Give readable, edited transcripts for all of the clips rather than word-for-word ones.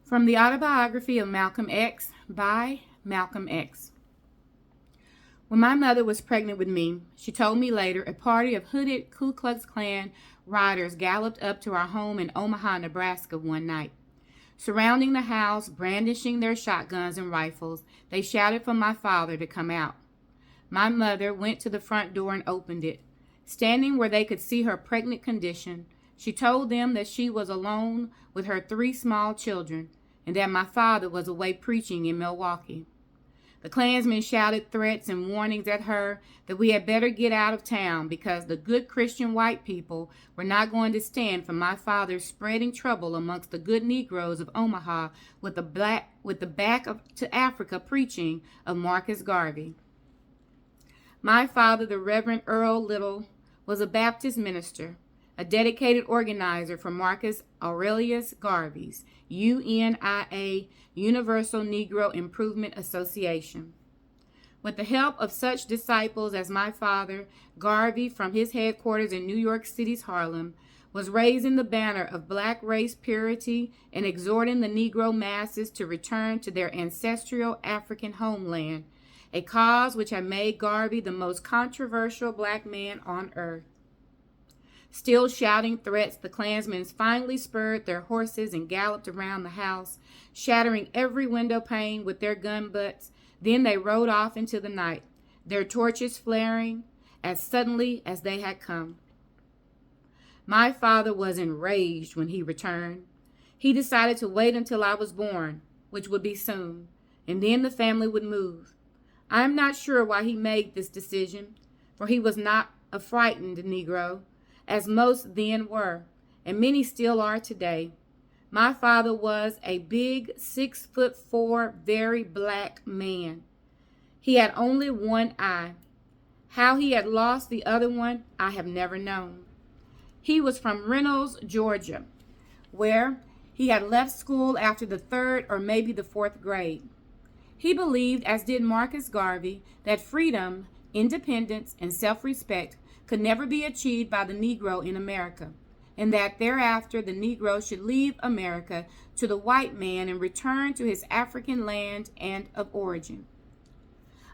From the Autobiography of Malcolm X by Malcolm X. When my mother was pregnant with me, she told me later, a party of hooded Ku Klux Klan riders galloped up to our home in Omaha, Nebraska one night. Surrounding the house, brandishing their shotguns and rifles, they shouted for my father to come out. My mother went to the front door and opened it. Standing where they could see her pregnant condition, she told them that she was alone with her 3 small children and that my father was away preaching in Milwaukee. The Klansmen shouted threats and warnings at her that we had better get out of town because the good Christian white people were not going to stand for my father spreading trouble amongst the good Negroes of Omaha with the back to Africa preaching of Marcus Garvey. My father, the Reverend Earl Little, was a Baptist minister, a dedicated organizer for Marcus Aurelius Garvey's UNIA, Universal Negro Improvement Association. With the help of such disciples as my father, Garvey, from his headquarters in New York City's Harlem, was raising the banner of black race purity and exhorting the Negro masses to return to their ancestral African homeland, a cause which had made Garvey the most controversial black man on earth. Still shouting threats, the Klansmen finally spurred their horses and galloped around the house, shattering every window pane with their gun butts. Then they rode off into the night, their torches flaring as suddenly as they had come. My father was enraged when he returned. He decided to wait until I was born, which would be soon, and then the family would move. I am not sure why he made this decision, for he was not a frightened Negro, as most then were, and many still are today. My father was a big 6'4", very black man. He had only one eye. How he had lost the other one, I have never known. He was from Reynolds, Georgia, where he had left school after the 3rd or maybe the 4th grade. He believed, as did Marcus Garvey, that freedom, independence, and self-respect could never be achieved by the Negro in America, and that thereafter the Negro should leave America to the white man and return to his African land and of origin.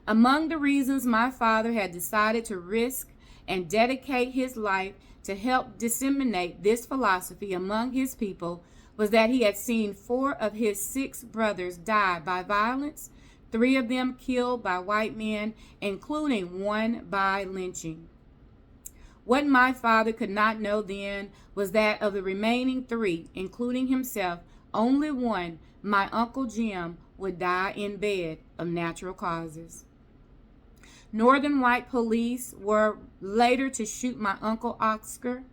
Among the reasons my father had decided to risk and dedicate his life to help disseminate this philosophy among his people was that he had seen 4 of his 6 brothers die by violence, 3 of them killed by white men, including 1 by lynching. What my father could not know then was that of the remaining 3, including himself, only 1, my Uncle Jim, would die in bed of natural causes. Northern white police were later to shoot my Uncle Oscar,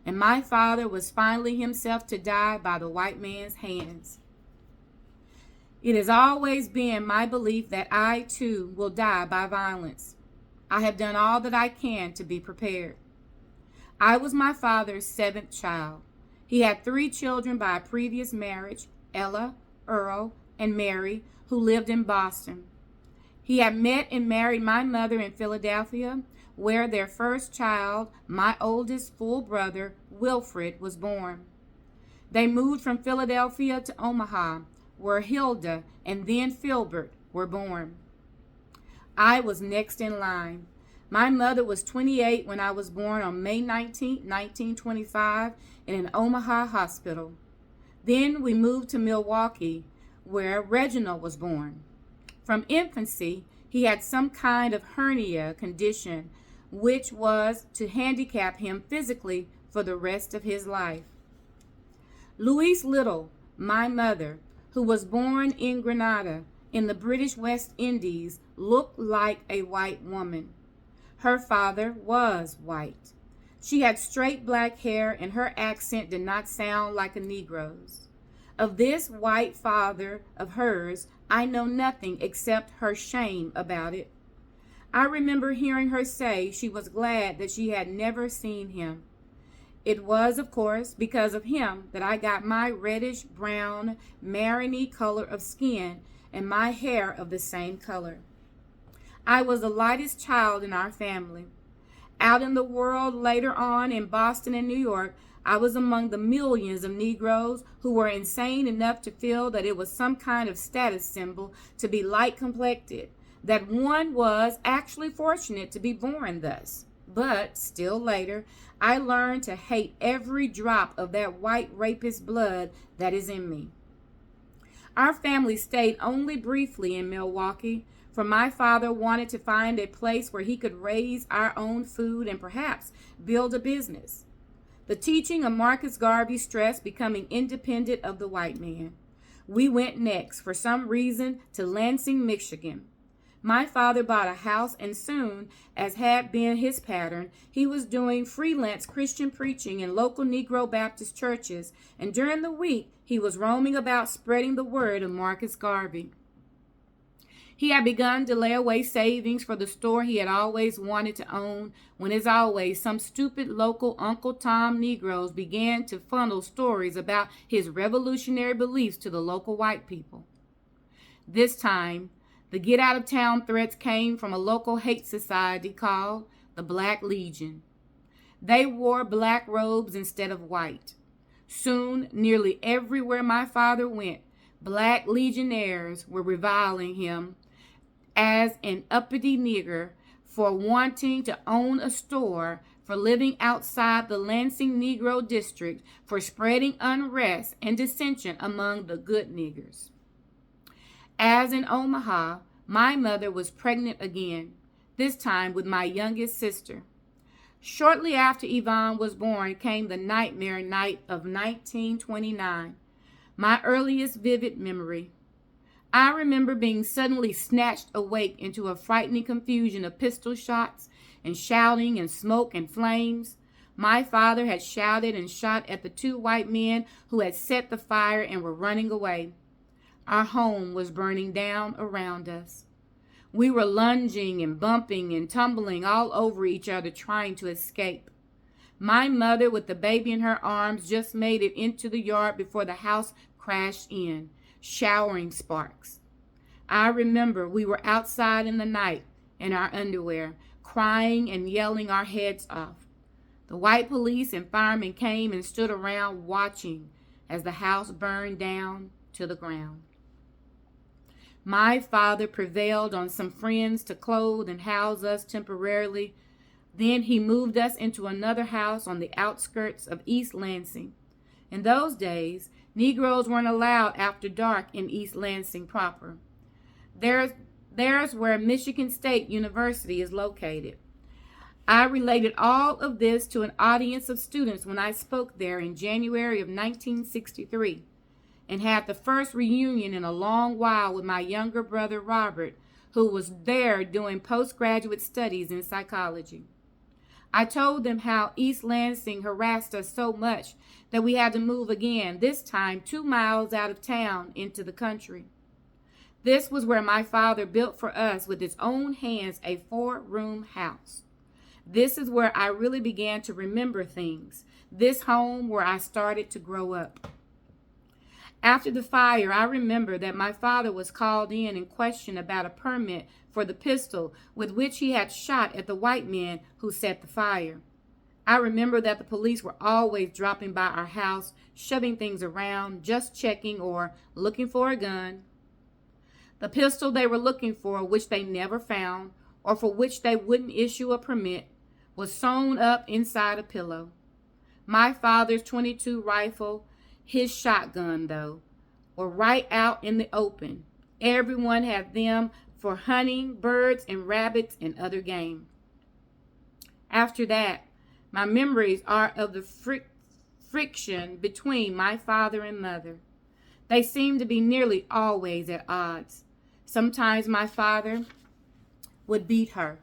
and my father was finally himself to die by the white man's hands. It has always been my belief that I, too, will die by violence. I have done all that I can to be prepared. I was my father's 7th child. He had 3 children by a previous marriage, Ella, Earl, and Mary, who lived in Boston. He had met and married my mother in Philadelphia, where their first child, my oldest full brother, Wilfred, was born. They moved from Philadelphia to Omaha, where Hilda and then Filbert were born. I was next in line. My mother was 28 when I was born on May 19, 1925, in an Omaha hospital. Then we moved to Milwaukee, where Reginald was born. From infancy, he had some kind of hernia condition, which was to handicap him physically for the rest of his life. Louise Little, my mother, who was born in Grenada in the British West Indies, looked like a white woman. Her father was white. She had straight black hair, and her accent did not sound like a Negro's. Of this white father of hers, I know nothing except her shame about it. I remember hearing her say she was glad that she had never seen him. It was, of course, because of him that I got my reddish-brown, mariny color of skin and my hair of the same color. I was the lightest child in our family. Out in the world later on in Boston and New York, I was among the millions of Negroes who were insane enough to feel that it was some kind of status symbol to be light-complected, that one was actually fortunate to be born thus. But still later, I learned to hate every drop of that white rapist blood that is in me. Our family stayed only briefly in Milwaukee, for my father wanted to find a place where he could raise our own food and perhaps build a business. The teaching of Marcus Garvey stressed becoming independent of the white man. We went next, for some reason, to Lansing, Michigan. My father bought a house, and soon, as had been his pattern, he was doing freelance Christian preaching in local Negro Baptist churches, and during the week he was roaming about spreading the word of Marcus Garvey. He had begun to lay away savings for the store he had always wanted to own, when, as always, some stupid local Uncle Tom Negroes began to funnel stories about his revolutionary beliefs to the local white people. This time, the get-out-of-town threats came from a local hate society called the Black Legion. They wore black robes instead of white. Soon, nearly everywhere my father went, Black Legionnaires were reviling him as an uppity nigger for wanting to own a store, for living outside the Lansing Negro District, for spreading unrest and dissension among the good niggers. As in Omaha, my mother was pregnant again, this time with my youngest sister. Shortly after Yvonne was born came the nightmare night of 1929, my earliest vivid memory. I remember being suddenly snatched awake into a frightening confusion of pistol shots and shouting and smoke and flames. My father had shouted and shot at the two white men who had set the fire and were running away. Our home was burning down around us. We were lunging and bumping and tumbling all over each other trying to escape. My mother, with the baby in her arms, just made it into the yard before the house crashed in, showering sparks. I remember we were outside in the night in our underwear, crying and yelling our heads off. The white police and firemen came and stood around watching as the house burned down to the ground. My father prevailed on some friends to clothe and house us temporarily. Then he moved us into another house on the outskirts of East Lansing. In those days, Negroes weren't allowed after dark in East Lansing proper. There's where Michigan State University is located. I related all of this to an audience of students when I spoke there in January of 1963. And had the first reunion in a long while with my younger brother Robert, who was there doing postgraduate studies in psychology. I told them how East Lansing harassed us so much that we had to move again, this time 2 miles out of town into the country. This was where my father built for us with his own hands a 4-room house. This is where I really began to remember things, this home where I started to grow up. After the fire, I remember that my father was called in and questioned about a permit for the pistol with which he had shot at the white men who set the fire. I remember that the police were always dropping by our house, shoving things around, just checking or looking for a gun. The pistol they were looking for, which they never found, or for which they wouldn't issue a permit, was sewn up inside a pillow. My father's .22 rifle, his shotgun, though, were right out in the open. Everyone had them for hunting birds and rabbits and other game. After that, my memories are of the friction between my father and mother. They seemed to be nearly always at odds. Sometimes my father would beat her.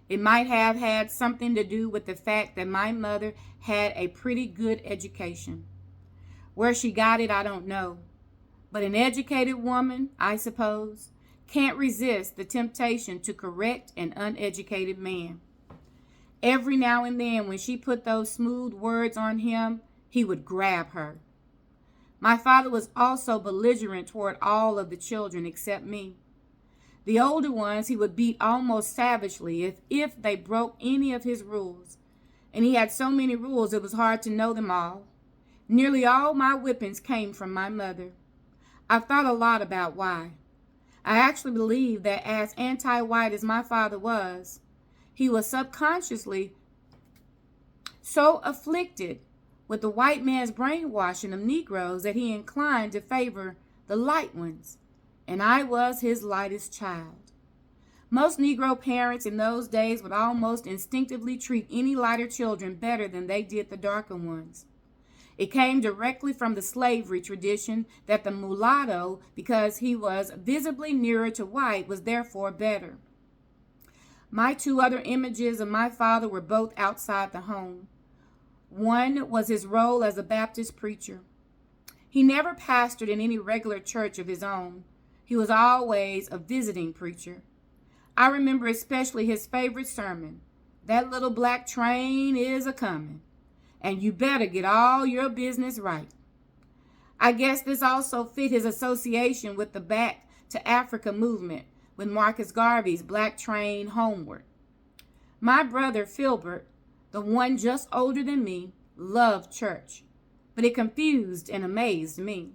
It might have had something to do with the fact that my mother had a pretty good education. Where she got it, I don't know. But an educated woman, I suppose, can't resist the temptation to correct an uneducated man. Every now and then, when she put those smooth words on him, he would grab her. My father was also belligerent toward all of the children except me. The older ones he would beat almost savagely if they broke any of his rules. and he had so many rules it was hard to know them all. Nearly all my whippings came from my mother. I've thought a lot about why. I actually believe that as anti-white as my father was, he was subconsciously so afflicted with the white man's brainwashing of Negroes that he inclined to favor the light ones, and I was his lightest child. Most Negro parents in those days would almost instinctively treat any lighter children better than they did the darker ones. It came directly from the slavery tradition that the mulatto, because he was visibly nearer to white, was therefore better. My two other images of my father were both outside the home. One was his role as a Baptist preacher. He never pastored in any regular church of his own. He was always a visiting preacher. I remember especially his favorite sermon, "That little black train is a-comin', and you better get all your business right." I guess this also fit his association with the Back to Africa movement with Marcus Garvey's Black Train Homeward. My brother Filbert, the one just older than me, loved church, but it confused and amazed me.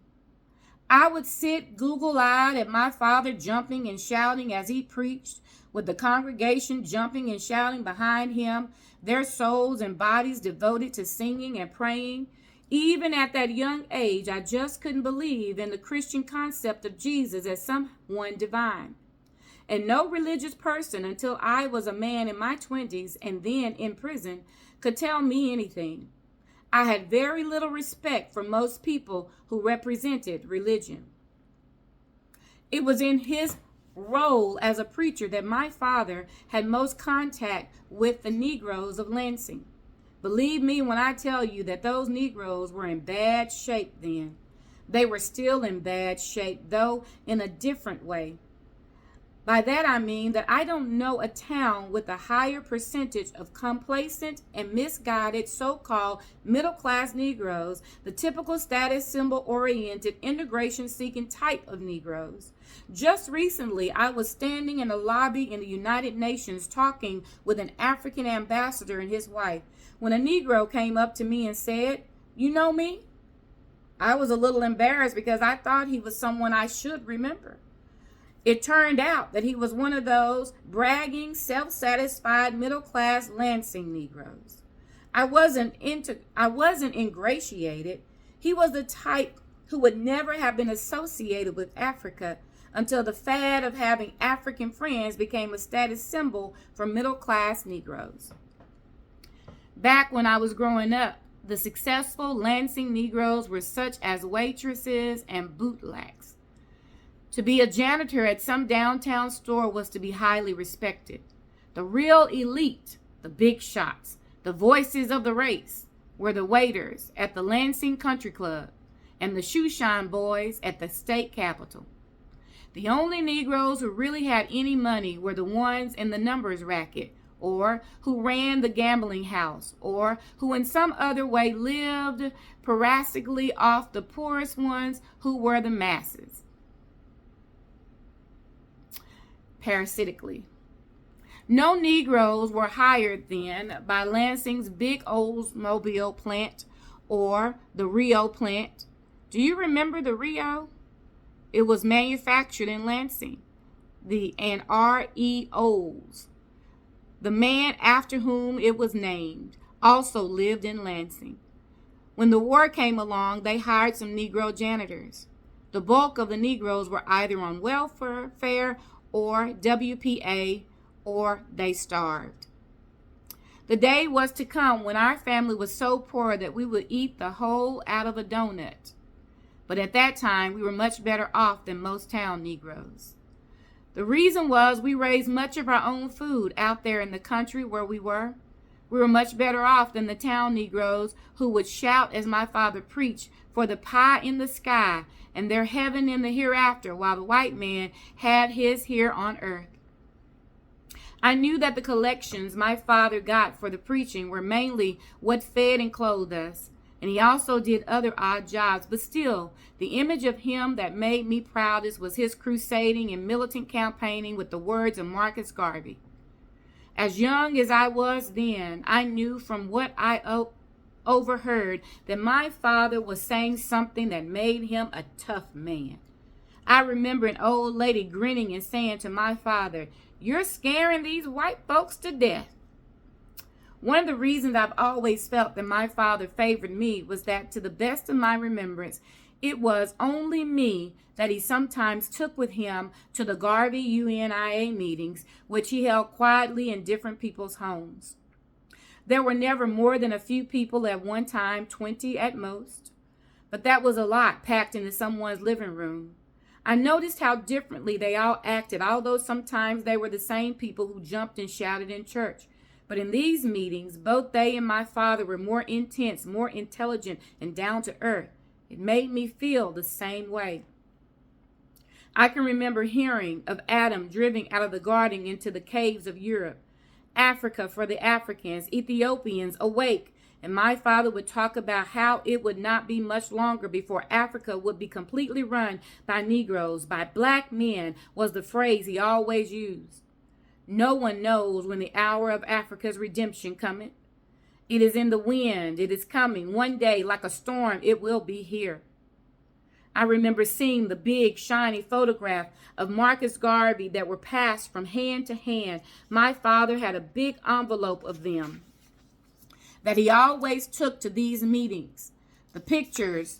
I would sit goggle-eyed at my father jumping and shouting as he preached, with the congregation jumping and shouting behind him, their souls and bodies devoted to singing and praying. Even at that young age, I just couldn't believe in the Christian concept of Jesus as someone divine. And no religious person until I was a man in my 20s and then in prison could tell me anything. I had very little respect for most people who represented religion. It was in his role as a preacher that my father had most contact with the Negroes of Lansing. Believe me when I tell you that those Negroes were in bad shape then. They were still in bad shape, though in a different way. By that I mean that I don't know a town with a higher percentage of complacent and misguided so-called middle-class Negroes, the typical status symbol-oriented, integration-seeking type of Negroes. Just recently, I was standing in a lobby in the United Nations talking with an African ambassador and his wife when a Negro came up to me and said, "You know me?" I was a little embarrassed because I thought he was someone I should remember. It turned out that he was one of those bragging, self-satisfied, middle-class Lansing Negroes. I wasn't ingratiated. He was the type who would never have been associated with Africa until the fad of having African friends became a status symbol for middle-class Negroes. Back when I was growing up, the successful Lansing Negroes were such as waitresses and bootblacks. To be a janitor at some downtown store was to be highly respected. The real elite, the big shots, the voices of the race, were the waiters at the Lansing Country Club and the shoeshine boys at the state capitol. The only Negroes who really had any money were the ones in the numbers racket, or who ran the gambling house, or who in some other way lived parasitically off the poorest ones, who were the masses. Parasitically. No Negroes were hired then by Lansing's big Oldsmobile plant or the Rio plant. Do you remember the Rio? It was manufactured in Lansing. And REOs. The man after whom it was named also lived in Lansing. When the war came along, they hired some Negro janitors. The bulk of the Negroes were either on welfare or WPA, or they starved. The day was to come when our family was so poor that we would eat the whole out of a donut. But at that time, we were much better off than most town Negroes. The reason was we raised much of our own food out there in the country where we were. We were much better off than the town Negroes who would shout as my father preached for the pie in the sky and their heaven in the hereafter, while the white man had his here on earth. I knew that the collections my father got for the preaching were mainly what fed and clothed us, and he also did other odd jobs, but still, the image of him that made me proudest was his crusading and militant campaigning with the words of Marcus Garvey. As young as I was then, I knew from what I overheard that my father was saying something that made him a tough man. I remember an old lady grinning and saying to my father, "You're scaring these white folks to death." One of the reasons I've always felt that my father favored me was that, to the best of my remembrance, it was only me that he sometimes took with him to the Garvey UNIA meetings, which he held quietly in different people's homes. There were never more than a few people at one time, 20 at most, but that was a lot packed into someone's living room. I noticed how differently they all acted, although sometimes they were the same people who jumped and shouted in church. But in these meetings, both they and my father were more intense, more intelligent, and down to earth. It made me feel the same way. I can remember hearing of Adam driven out of the garden into the caves of Europe, Africa for the Africans, Ethiopians awake, and my father would talk about how it would not be much longer before Africa would be completely run by Negroes, by black men, was the phrase he always used. No one knows when the hour of Africa's redemption cometh. It is in the wind. It is coming. One day, like a storm, it will be here. I remember seeing the big, shiny photograph of Marcus Garvey that were passed from hand to hand. My father had a big envelope of them that he always took to these meetings. The pictures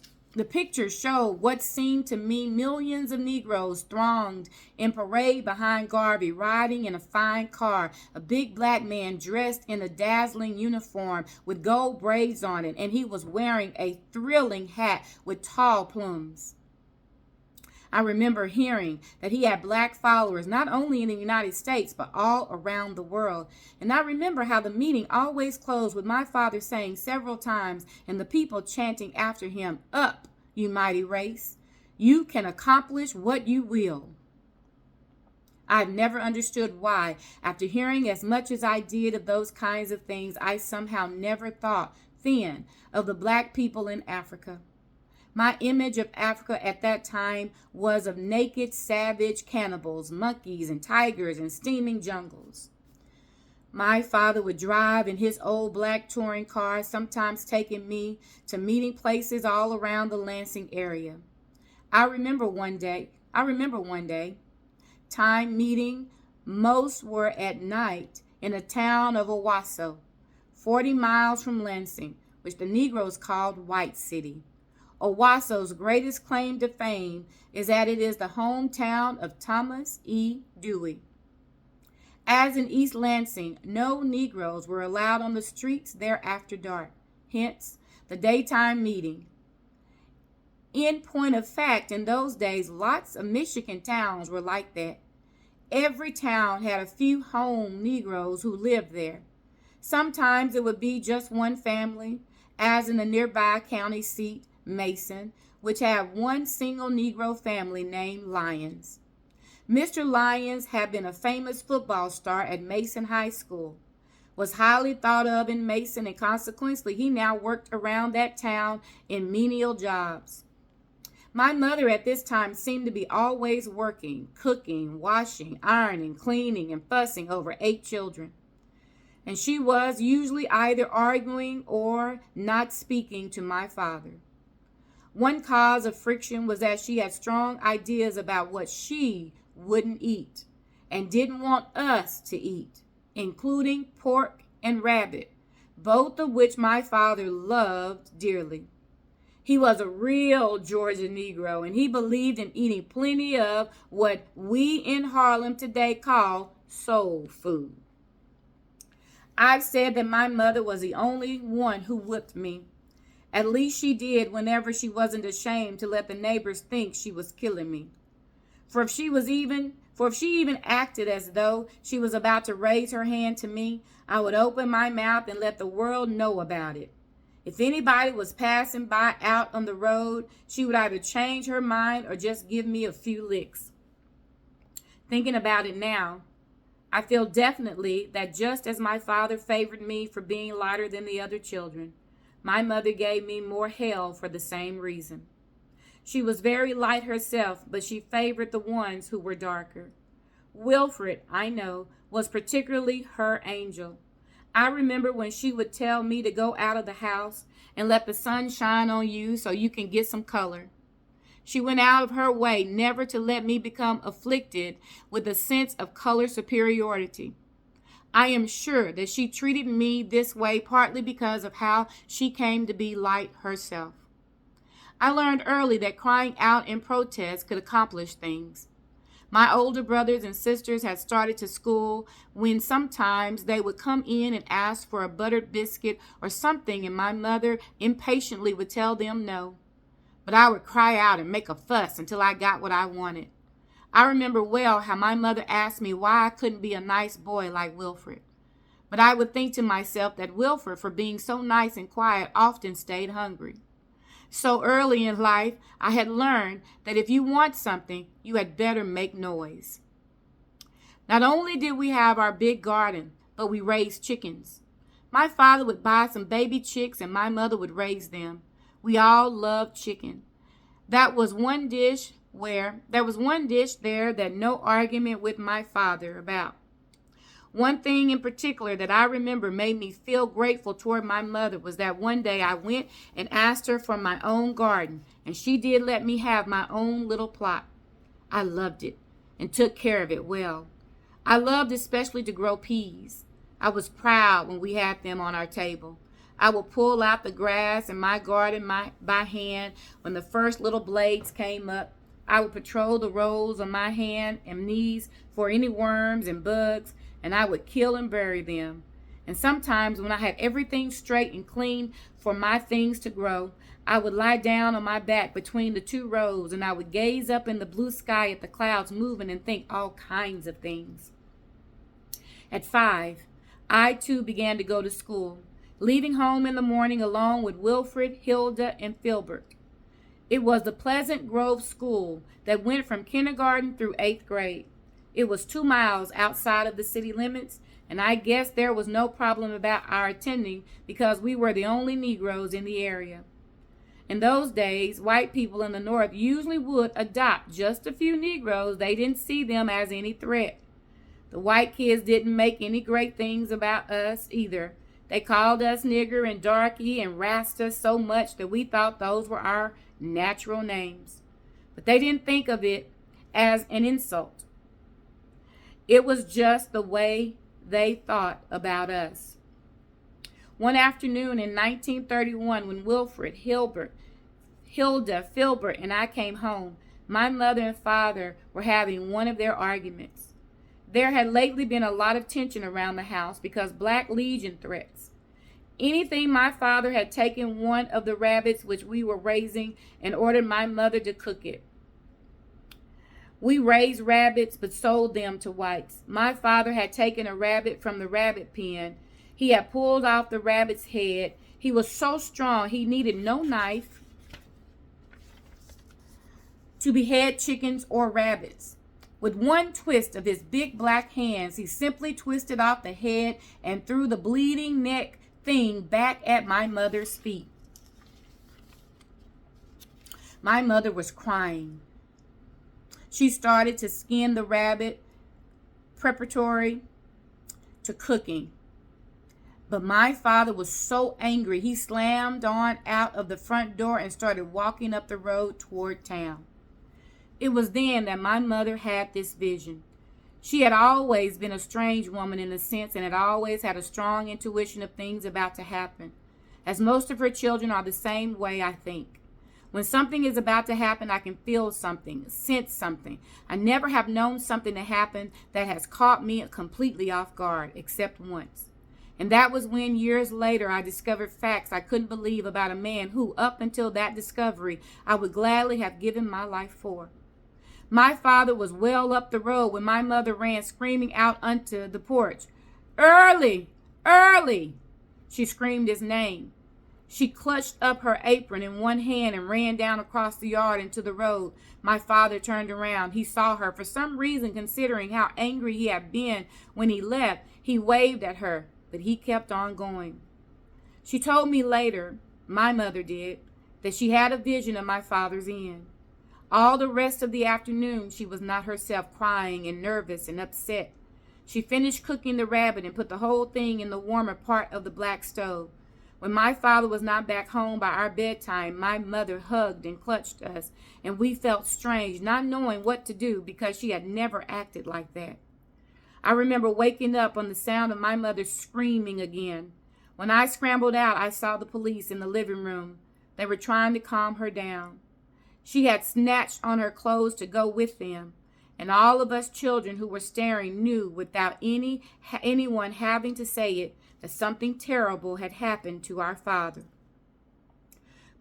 show what seemed to me millions of Negroes thronged in parade behind Garvey, riding in a fine car, a big black man dressed in a dazzling uniform with gold braids on it, and he was wearing a thrilling hat with tall plumes. I remember hearing that he had black followers not only in the United States, but all around the world. And I remember how the meeting always closed with my father saying several times, and the people chanting after him, "Up, you mighty race. You can accomplish what you will." I've never understood why, after hearing as much as I did of those kinds of things, I somehow never thought then of the black people in Africa. My image of Africa at that time was of naked, savage cannibals, monkeys, and tigers, and steaming jungles. My father would drive in his old black touring car, sometimes taking me to meeting places all around the Lansing area. I remember one day, time meeting, most were at night in the town of Owasso, 40 miles from Lansing, which the Negroes called White City. Owasso's greatest claim to fame is that it is the hometown of Thomas E. Dewey. As in East Lansing, no Negroes were allowed on the streets there after dark, hence the daytime meeting. In point of fact, in those days, lots of Michigan towns were like that. Every town had a few home Negroes who lived there. Sometimes it would be just one family, as in the nearby county seat, Mason, which had one single Negro family named Lyons. Mr. Lyons had been a famous football star at Mason High School, was highly thought of in Mason, and consequently he now worked around that town in menial jobs. My mother at this time seemed to be always working, cooking, washing, ironing, cleaning, and fussing over 8 children. And she was usually either arguing or not speaking to my father. One cause of friction was that she had strong ideas about what she wouldn't eat and didn't want us to eat, including pork and rabbit, both of which my father loved dearly. He was a real Georgia Negro, and he believed in eating plenty of what we in Harlem today call soul food. I've said that my mother was the only one who whipped me. At least she did whenever she wasn't ashamed to let the neighbors think she was killing me. For if she even acted as though she was about to raise her hand to me, I would open my mouth and let the world know about it. If anybody was passing by out on the road, she would either change her mind or just give me a few licks. Thinking about it now, I feel definitely that just as my father favored me for being lighter than the other children, my mother gave me more hell for the same reason. She was very light herself, but she favored the ones who were darker. Wilfred, I know, was particularly her angel. I remember when she would tell me to go out of the house and let the sun shine on you so you can get some color. She went out of her way never to let me become afflicted with a sense of color superiority. I am sure that she treated me this way partly because of how she came to be light herself. I learned early that crying out in protest could accomplish things. My older brothers and sisters had started to school when sometimes they would come in and ask for a buttered biscuit or something, and my mother impatiently would tell them no. But I would cry out and make a fuss until I got what I wanted. I remember well how my mother asked me why I couldn't be a nice boy like Wilfred. But I would think to myself that Wilfred, for being so nice and quiet, often stayed hungry. So early in life, I had learned that if you want something, you had better make noise. Not only did we have our big garden, but we raised chickens. My father would buy some baby chicks and my mother would raise them. We all loved chicken. There was one dish there that no argument with my father about. One thing in particular that I remember made me feel grateful toward my mother was that one day I went and asked her for my own garden, and she did let me have my own little plot. I loved it and took care of it well. I loved especially to grow peas. I was proud when we had them on our table. I would pull out the grass in my garden by hand when the first little blades came up. I would patrol the rows on my hand and knees for any worms and bugs, and I would kill and bury them. And sometimes when I had everything straight and clean for my things to grow, I would lie down on my back between the two rows and I would gaze up in the blue sky at the clouds moving and think all kinds of things. At 5, I too began to go to school, leaving home in the morning along with Wilfred, Hilda, and Filbert. It was the Pleasant Grove School that went from kindergarten through 8th grade. It was 2 miles outside of the city limits, and I guess there was no problem about our attending because we were the only Negroes in the area. In those days, white people in the North usually would adopt just a few Negroes. They didn't see them as any threat. The white kids didn't make any great things about us either. They called us nigger and darky and rasped us so much that we thought those were our natural names. But they didn't think of it as an insult. It was just the way they thought about us. One afternoon in 1931, when Wilfred, Hilda, Filbert, and I came home, my mother and father were having one of their arguments. There had lately been a lot of tension around the house because Black Legion threats. Anything my father had taken one of the rabbits which we were raising and ordered my mother to cook it. We raised rabbits but sold them to whites. My father had taken a rabbit from the rabbit pen. He had pulled off the rabbit's head. He was so strong he needed no knife to behead chickens or rabbits. With one twist of his big black hands, he simply twisted off the head and threw the bleeding neck thing back at my mother's feet. My mother was crying. She started to skin the rabbit preparatory to cooking. But my father was so angry, he slammed on out of the front door and started walking up the road toward town. It was then that my mother had this vision. She had always been a strange woman in a sense and had always had a strong intuition of things about to happen. As most of her children are the same way, I think. When something is about to happen, I can feel something, sense something. I never have known something to happen that has caught me completely off guard, except once. And that was when, years later, I discovered facts I couldn't believe about a man who, up until that discovery, I would gladly have given my life for. My father was well up the road when my mother ran screaming out onto the porch. "Early! Early!" She screamed his name. She clutched up her apron in one hand and ran down across the yard into the road. My father turned around. He saw her. For some reason, considering how angry he had been when he left, he waved at her, but he kept on going. She told me later, my mother did, that she had a vision of my father's end. All the rest of the afternoon, she was not herself, crying and nervous and upset. She finished cooking the rabbit and put the whole thing in the warmer part of the black stove. When my father was not back home by our bedtime, my mother hugged and clutched us, and we felt strange, not knowing what to do because she had never acted like that. I remember waking up on the sound of my mother screaming again. When I scrambled out, I saw the police in the living room. They were trying to calm her down. She had snatched on her clothes to go with them, and all of us children who were staring knew without anyone having to say it that something terrible had happened to our father.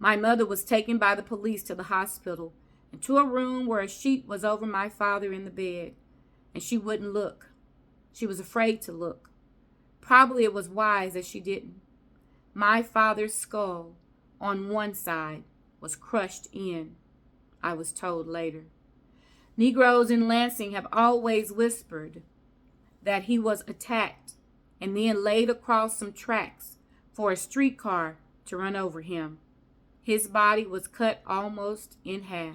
My mother was taken by the police to the hospital and to a room where a sheet was over my father in the bed, and she wouldn't look. She was afraid to look. Probably it was wise that she didn't. My father's skull on one side was crushed in, I was told later. Negroes in Lansing have always whispered that he was attacked and then laid across some tracks for a streetcar to run over him. His body was cut almost in half.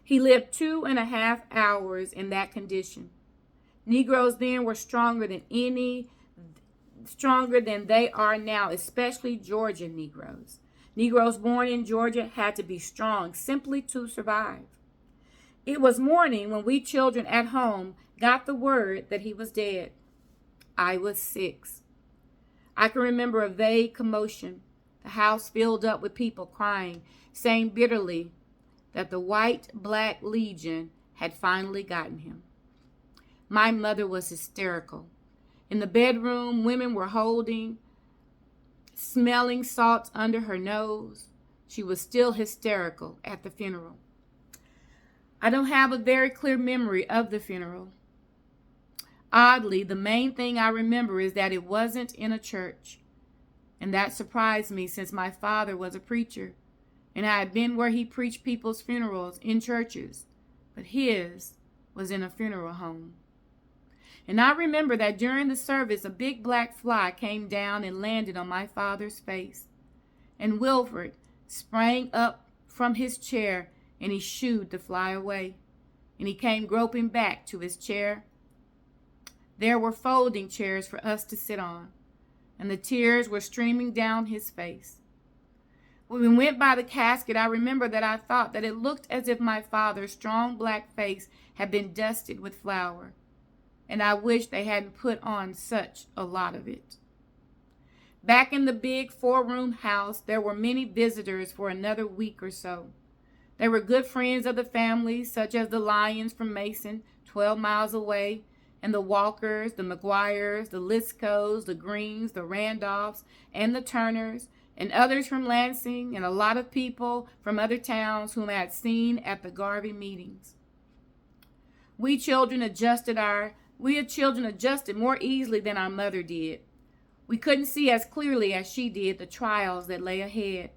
He lived 2.5 hours in that condition. Negroes then were stronger than they are now, especially Georgia Negroes. Negroes born in Georgia had to be strong simply to survive. It was morning when we children at home got the word that he was dead. I was 6. I can remember a vague commotion. The house filled up with people crying, saying bitterly that the white-black legion had finally gotten him. My mother was hysterical. In the bedroom, women were holding, smelling salts under her nose. She was still hysterical at the funeral. I don't have a very clear memory of the funeral. Oddly, the main thing I remember is that it wasn't in a church. And that surprised me since my father was a preacher, and I had been where he preached people's funerals in churches, but his was in a funeral home. And I remember that during the service, a big black fly came down and landed on my father's face. And Wilford sprang up from his chair and he shooed the fly away. And he came groping back to his chair. There were folding chairs for us to sit on, and the tears were streaming down his face. When we went by the casket, I remember that I thought that it looked as if my father's strong black face had been dusted with flour, and I wished they hadn't put on such a lot of it. Back in the big 4-room house, there were many visitors for another week or so. They were good friends of the family, such as the Lyons from Mason, 12 miles away, and the Walkers, the McGuires, the Liscoes, the Greens, the Randolphs, and the Turners, and others from Lansing, and a lot of people from other towns whom I had seen at the Garvey meetings. We had children adjusted more easily than our mother did. We couldn't see as clearly as she did the trials that lay ahead.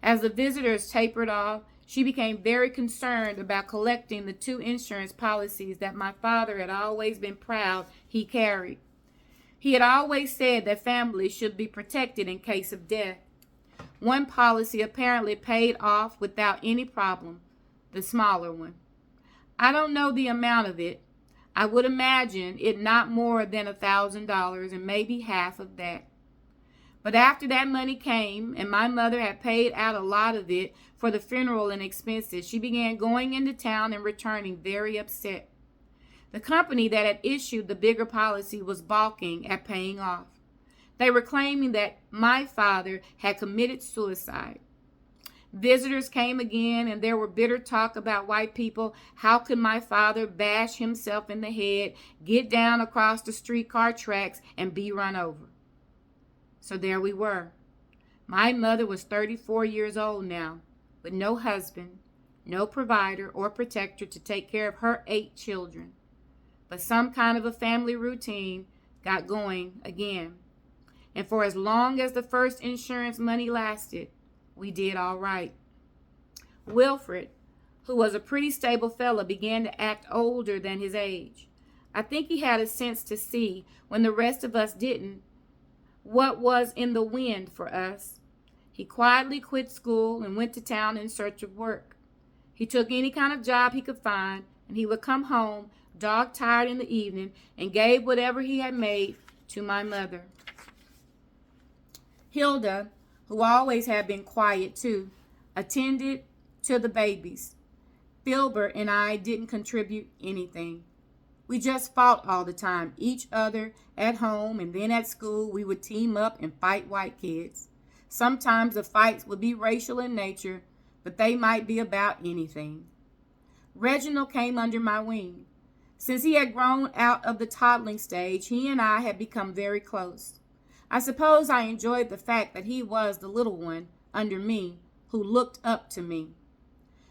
As the visitors tapered off, she became very concerned about collecting the 2 insurance policies that my father had always been proud he carried. He had always said that families should be protected in case of death. One policy apparently paid off without any problem, the smaller one. I don't know the amount of it. I would imagine it not more than $1,000 and maybe half of that. But after that money came, and my mother had paid out a lot of it for the funeral and expenses, she began going into town and returning very upset. The company that had issued the bigger policy was balking at paying off. They were claiming that my father had committed suicide. Visitors came again, and there were bitter talk about white people. How could my father bash himself in the head, get down across the streetcar tracks, and be run over? So there we were. My mother was 34 years old now, with no husband, no provider or protector to take care of her 8 children. But some kind of a family routine got going again. And for as long as the first insurance money lasted, we did all right. Wilfred, who was a pretty stable fellow, began to act older than his age. I think he had a sense to see, when the rest of us didn't, what was in the wind for us. He quietly quit school and went to town in search of work. He took any kind of job he could find, and he would come home, dog-tired in the evening, and gave whatever he had made to my mother. Hilda, who always had been quiet too, attended to the babies. Filbert and I didn't contribute anything. We just fought all the time, each other at home, and then at school we would team up and fight white kids. Sometimes the fights would be racial in nature, but they might be about anything. Reginald came under my wing. Since he had grown out of the toddling stage, he and I had become very close. I suppose I enjoyed the fact that he was the little one under me who looked up to me.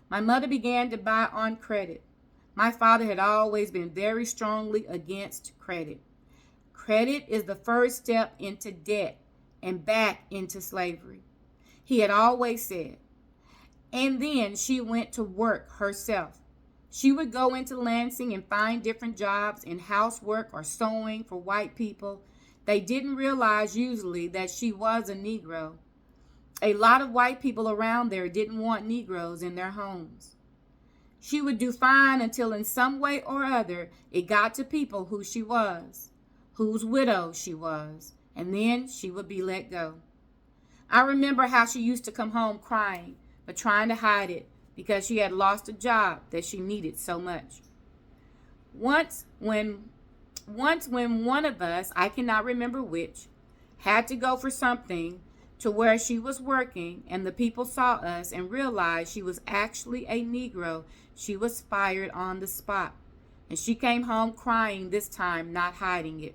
My mother began to buy on credit. My father had always been very strongly against credit. Credit is the first step into debt and back into slavery, he had always said. And then she went to work herself. She would go into Lansing and find different jobs in housework or sewing for white people. They didn't realize usually that she was a Negro. A lot of white people around there didn't want Negroes in their homes. She would do fine until in some way or other it got to people who she was, whose widow she was, and then she would be let go. I remember how she used to come home crying, but trying to hide it because she had lost a job that she needed so much. Once when one of us, I cannot remember which, had to go for something to where she was working, and the people saw us and realized she was actually a Negro, she was fired on the spot. And she came home crying this time, not hiding it.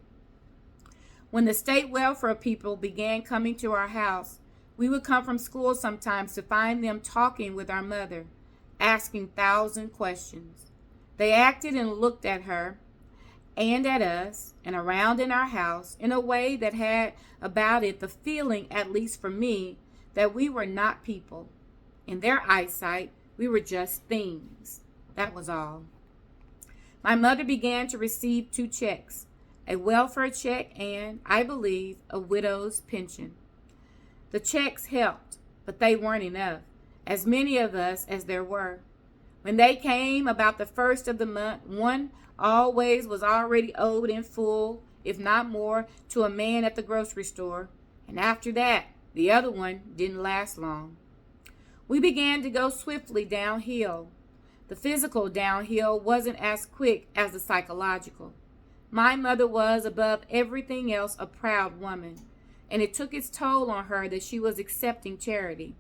When the state welfare people began coming to our house, we would come from school sometimes to find them talking with our mother, asking 1,000 questions. They acted and looked at her and at us and around in our house in a way that had about it the feeling, at least for me, that we were not people. In their eyesight, we were just things. That was all. My mother began to receive 2 checks, a welfare check and, I believe, a widow's pension. The checks helped, but they weren't enough, as many of us as there were. When they came about the first of the month, one always was already owed in full, if not more, to a man at the grocery store, and after that, the other one didn't last long. We began to go swiftly downhill. The physical downhill wasn't as quick as the psychological. My mother was, above everything else, a proud woman, and it took its toll on her that she was accepting charity,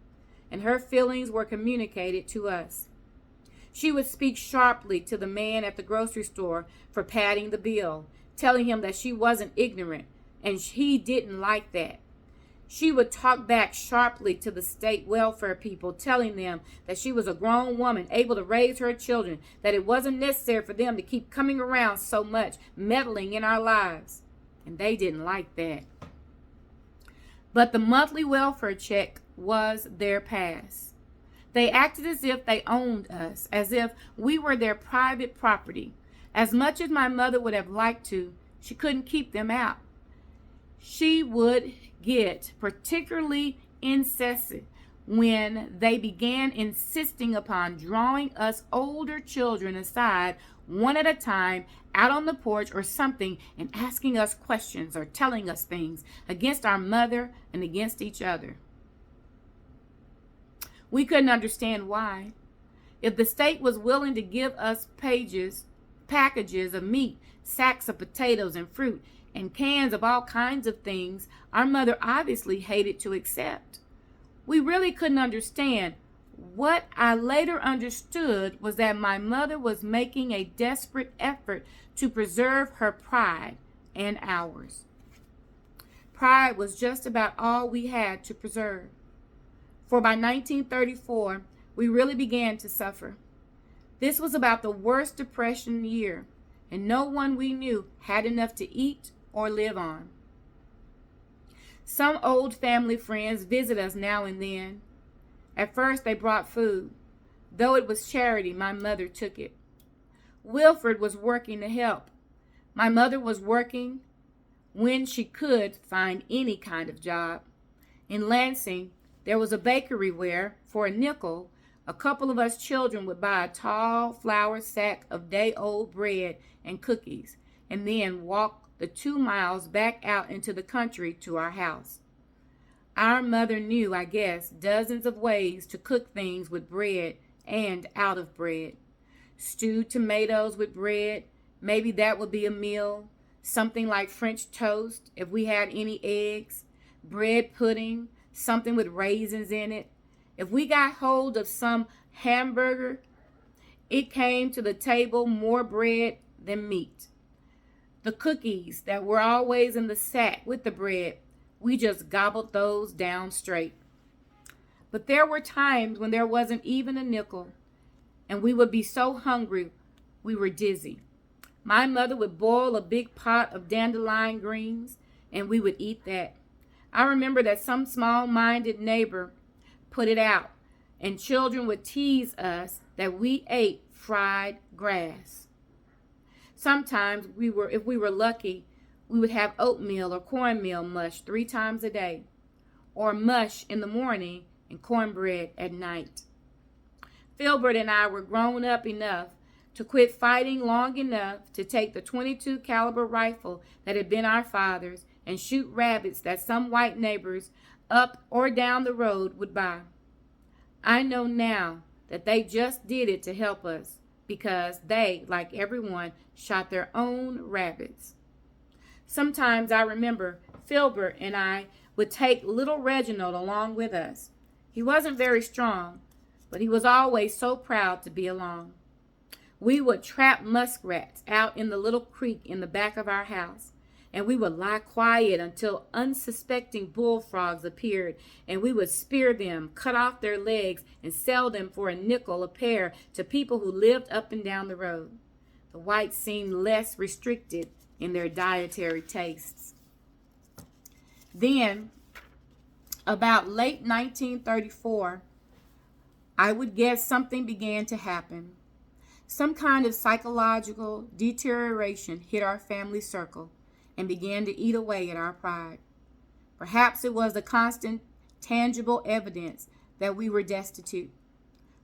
and her feelings were communicated to us. She would speak sharply to the man at the grocery store for padding the bill, telling him that she wasn't ignorant, and he didn't like that. She would talk back sharply to the state welfare people, telling them that she was a grown woman able to raise her children, that it wasn't necessary for them to keep coming around so much, meddling in our lives. And they didn't like that. But the monthly welfare check was their pass. They acted as if they owned us, as if we were their private property. As much as my mother would have liked to, she couldn't keep them out. She would get particularly incensed when they began insisting upon drawing us older children aside one at a time out on the porch or something and asking us questions or telling us things against our mother and against each other. We couldn't understand why. If the state was willing to give us packages of meat, sacks of potatoes and fruit, and cans of all kinds of things, our mother obviously hated to accept. We really couldn't understand. What I later understood was that my mother was making a desperate effort to preserve her pride and ours. Pride was just about all we had to preserve. For by 1934, we really began to suffer. This was about the worst depression year, and no one we knew had enough to eat or live on. Some old family friends visit us now and then. At first they brought food. Though it was charity, my mother took it. Wilfred was working to help. My mother was working when she could find any kind of job. In Lansing, there was a bakery where, for a nickel, A couple of us children would buy a tall flour sack of day-old bread and cookies and then walk the 2 miles back out into the country to our house. Our mother knew, I guess, dozens of ways to cook things with bread and out of bread. Stewed tomatoes with bread, maybe that would be a meal. Something like French toast, if we had any eggs. Bread pudding, something with raisins in it. If we got hold of some hamburger, it came to the table more bread than meat. The cookies that were always in the sack with the bread, we just gobbled those down straight. But there were times when there wasn't even a nickel, and we would be so hungry we were dizzy. My mother would boil a big pot of dandelion greens, and we would eat that. I remember that some small-minded neighbor put it out, and children would tease us that we ate fried grass. Sometimes if we were lucky, we would have oatmeal or cornmeal mush 3 times a day, or mush in the morning and cornbread at night. Filbert and I were grown up enough to quit fighting long enough to take the .22 caliber rifle that had been our father's and shoot rabbits that some white neighbors up or down the road would buy. I know now that they just did it to help us because they, like everyone, shot their own rabbits. Sometimes I remember Filbert and I would take little Reginald along with us. He wasn't very strong, but he was always so proud to be along. We would trap muskrats out in the little creek in the back of our house, and we would lie quiet until unsuspecting bullfrogs appeared, and we would spear them, cut off their legs, and sell them for a nickel a pair to people who lived up and down the road. The whites seemed less restricted in their dietary tastes. Then, about late 1934, I would guess something began to happen. Some kind of psychological deterioration hit our family circle and began to eat away at our pride. Perhaps it was the constant, tangible evidence that we were destitute.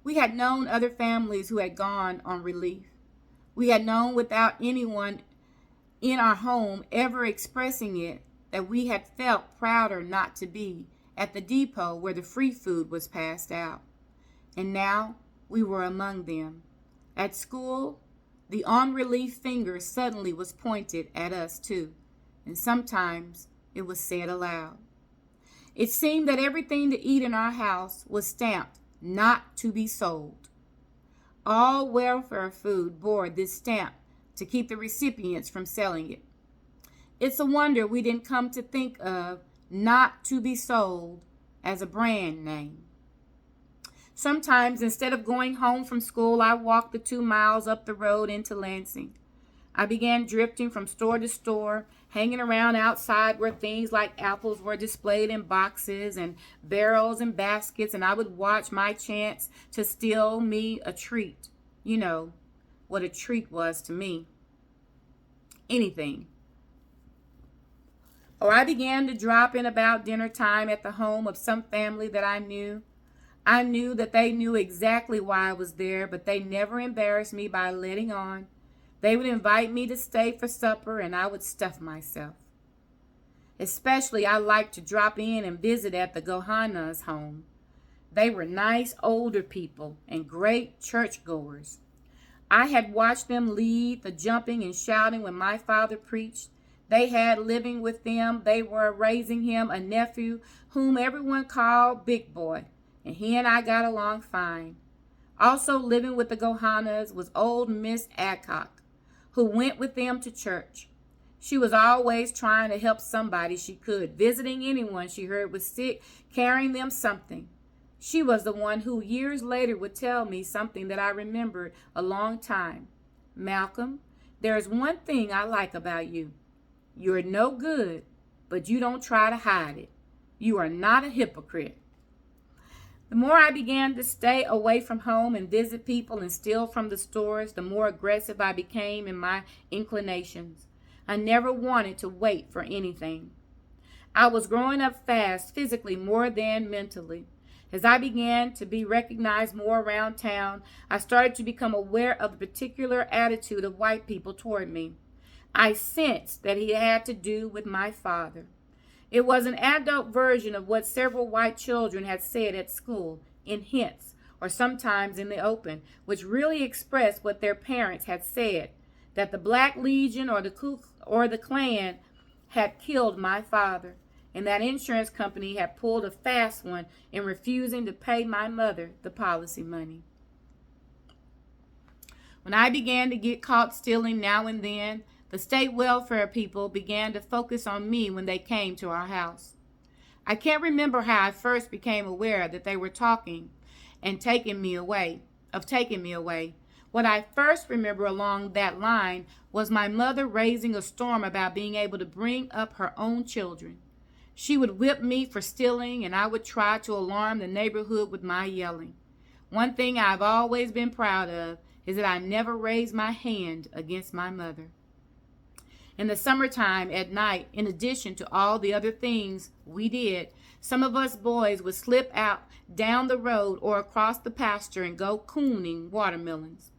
We had known other families who had gone on relief. We had known without anyone in our home ever expressing it that we had felt prouder not to be at the depot where the free food was passed out. And now we were among them. At school, the on-relief finger suddenly was pointed at us too, and sometimes it was said aloud. It seemed that everything to eat in our house was stamped not to be sold. All welfare food bore this stamp to keep the recipients from selling it. It's a wonder we didn't come to think of not to be sold as a brand name. Sometimes, instead of going home from school, I walked the 2 miles up the road into Lansing. I began drifting from store to store, hanging around outside where things like apples were displayed in boxes and barrels and baskets, and I would watch my chance to steal me a treat. You know what a treat was to me. Anything. Or I began to drop in about dinner time at the home of some family that I knew. I knew that they knew exactly why I was there, but they never embarrassed me by letting on. They would invite me to stay for supper, and I would stuff myself. Especially, I liked to drop in and visit at the Gohana's home. They were nice older people and great churchgoers. I had watched them lead the jumping and shouting when my father preached. They had living with them. They were raising him a nephew whom everyone called Big Boy, and he and I got along fine. Also living with the Gohanas was old Miss Adcock, who went with them to church. She was always trying to help somebody she could, visiting anyone she heard was sick, carrying them something. She was the one who years later would tell me something that I remembered a long time. Malcolm, there is one thing I like about you. You're no good, but you don't try to hide it. You are not a hypocrite. The more I began to stay away from home and visit people and steal from the stores, the more aggressive I became in my inclinations. I never wanted to wait for anything. I was growing up fast, physically more than mentally, As I began to be recognized more around town, I started to become aware of the particular attitude of white people toward me. I sensed that it had to do with my father. It was an adult version of what several white children had said at school, in hints, or sometimes in the open, which really expressed what their parents had said, that the Black Legion or the Klan had killed my father, and that insurance company had pulled a fast one in refusing to pay my mother the policy money. When I began to get caught stealing now and then, the state welfare people began to focus on me when they came to our house. I can't remember how I first became aware that they were talking and taking me away. What I first remember along that line was my mother raising a storm about being able to bring up her own children. She would whip me for stealing, and I would try to alarm the neighborhood with my yelling. One thing I've always been proud of is that I never raised my hand against my mother. In the summertime at night, in addition to all the other things we did, some of us boys would slip out down the road or across the pasture and go cooning watermelons.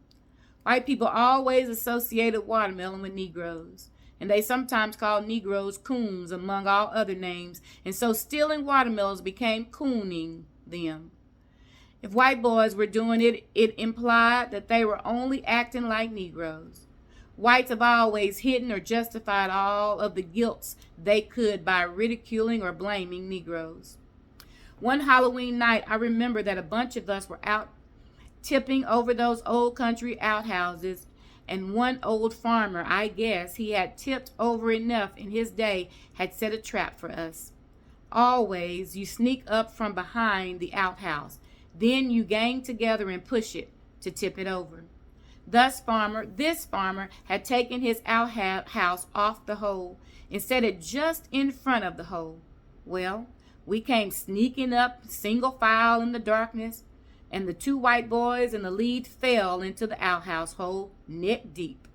White people always associated watermelon with Negroes, and they sometimes called Negroes coons among all other names, and so stealing watermelons became cooning them. If white boys were doing it, it implied that they were only acting like Negroes. Whites have always hidden or justified all of the guilts they could by ridiculing or blaming Negroes. One Halloween night, I remember that a bunch of us were out tipping over those old country outhouses, and one old farmer, I guess he had tipped over enough in his day, had set a trap for us. Always you sneak up from behind the outhouse, then you gang together and push it to tip it over. This farmer had taken his outhouse off the hole and set it just in front of the hole. Well, we came sneaking up single file in the darkness, and the two white boys in the lead fell into the outhouse hole neck deep.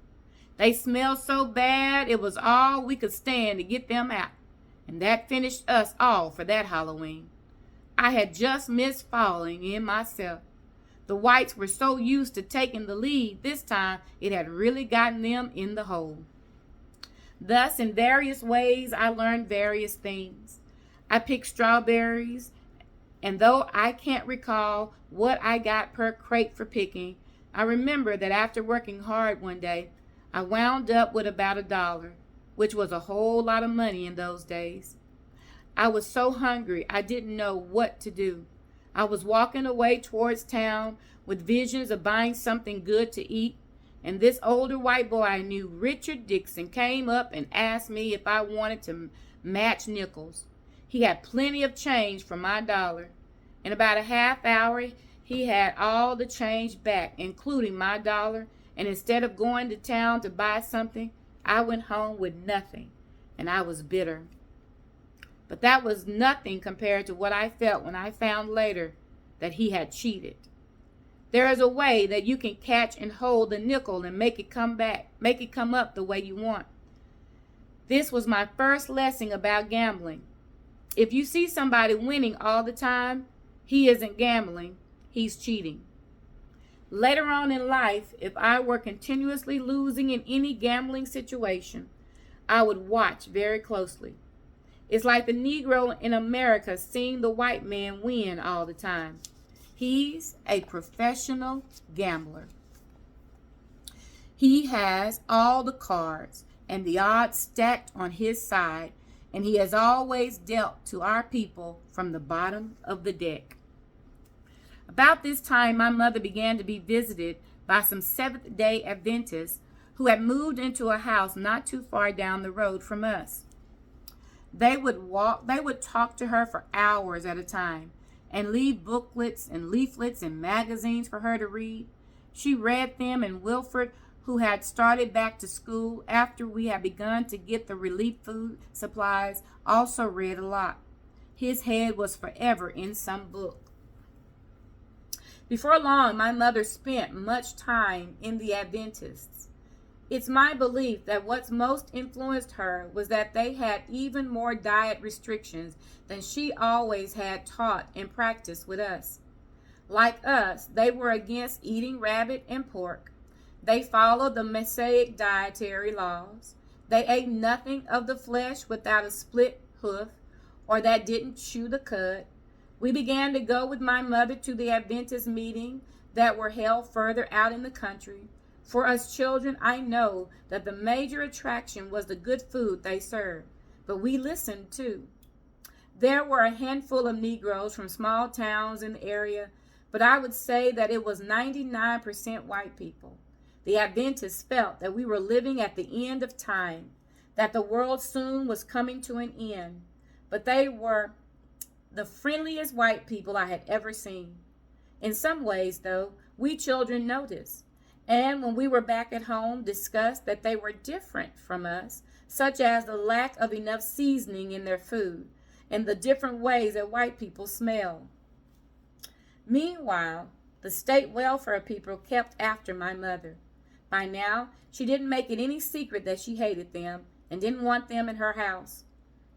They smelled so bad it was all we could stand to get them out, and that finished us all for that Halloween. I had just missed falling in myself. The whites were so used to taking the lead this time, it had really gotten them in the hole. Thus, in various ways, I learned various things. I picked strawberries, and though I can't recall what I got per crate for picking, I remember that after working hard one day, I wound up with about $1, which was a whole lot of money in those days. I was so hungry, I didn't know what to do. I was walking away towards town with visions of buying something good to eat, and this older white boy I knew, Richard Dixon, came up and asked me if I wanted to match nickels. He had plenty of change for my $1. In about a half hour, he had all the change back, including my $1, and instead of going to town to buy something, I went home with nothing, and I was bitter. But that was nothing compared to what I felt when I found later that he had cheated. There is a way that you can catch and hold the nickel and make it come up the way you want. This was my first lesson about gambling. If you see somebody winning all the time, he isn't gambling, he's cheating. Later on in life, if I were continuously losing in any gambling situation, I would watch very closely. It's like the Negro in America seeing the white man win all the time. He's a professional gambler. He has all the cards and the odds stacked on his side, and he has always dealt to our people from the bottom of the deck. About this time, my mother began to be visited by some Seventh-day Adventists who had moved into a house not too far down the road from us. They would talk to her for hours at a time and leave booklets and leaflets and magazines for her to read. She read them, and Wilford, who had started back to school after we had begun to get the relief food supplies, also read a lot. His head was forever in some book. Before long, my mother spent much time in the Adventists. It's my belief that what's most influenced her was that they had even more diet restrictions than she always had taught and practiced with us. Like us, they were against eating rabbit and pork. They followed the Mosaic dietary laws. They ate nothing of the flesh without a split hoof or that didn't chew the cud. We began to go with my mother to the Adventist meeting that were held further out in the country. For us children, I know that the major attraction was the good food they served, but we listened too. There were a handful of Negroes from small towns in the area, but I would say that it was 99% white people. The Adventists felt that we were living at the end of time, that the world soon was coming to an end, but they were the friendliest white people I had ever seen. In some ways, though, we children noticed, and when we were back at home, discussed that they were different from us, such as the lack of enough seasoning in their food and the different ways that white people smell. Meanwhile, the state welfare people kept after my mother. By now, she didn't make it any secret that she hated them and didn't want them in her house.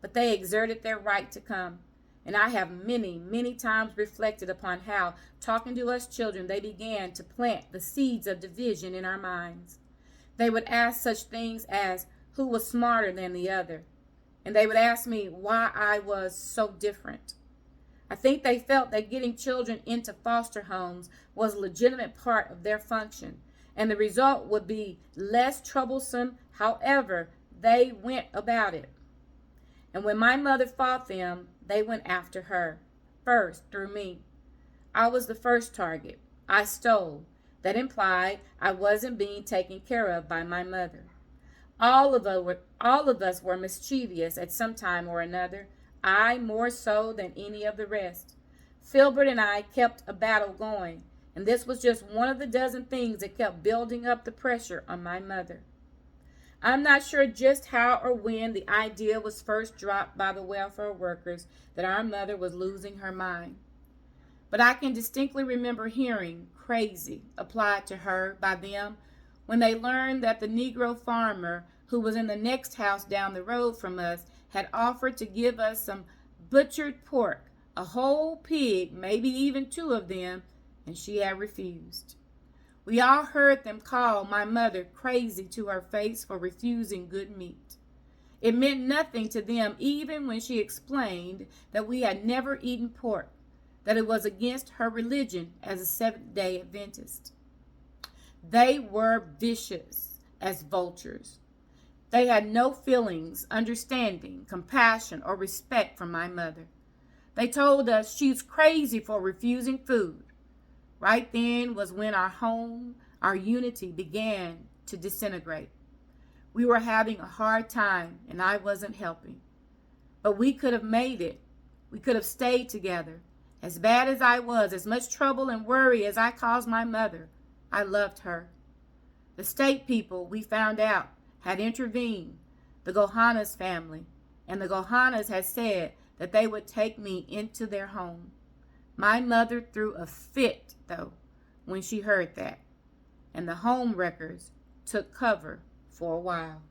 But they exerted their right to come. And I have many, many times reflected upon how, talking to us children, they began to plant the seeds of division in our minds. They would ask such things as who was smarter than the other. And they would ask me why I was so different. I think they felt that getting children into foster homes was a legitimate part of their function, and the result would be less troublesome however they went about it. And when my mother fought them, they went after her, first through me. I was the first target. I stole. That implied I wasn't being taken care of by my mother. All of us were mischievous at some time or another, I more so than any of the rest. Filbert and I kept a battle going, and this was just one of the dozen things that kept building up the pressure on my mother. I'm not sure just how or when the idea was first dropped by the welfare workers that our mother was losing her mind. But I can distinctly remember hearing crazy applied to her by them when they learned that the Negro farmer who was in the next house down the road from us had offered to give us some butchered pork, a whole pig, maybe even two of them, and she had refused. We all heard them call my mother crazy to her face for refusing good meat. It meant nothing to them even when she explained that we had never eaten pork, that it was against her religion as a Seventh-day Adventist. They were vicious as vultures. They had no feelings, understanding, compassion, or respect for my mother. They told us she's crazy for refusing food. Right then was when our home, our unity began to disintegrate. We were having a hard time, and I wasn't helping. But we could have made it. We could have stayed together. As bad as I was, as much trouble and worry as I caused my mother, I loved her. The state people, we found out, had intervened, the Gohanas family, and the Gohanas had said that they would take me into their home. My mother threw a fit, though, when she heard that, and the home wreckers took cover for a while.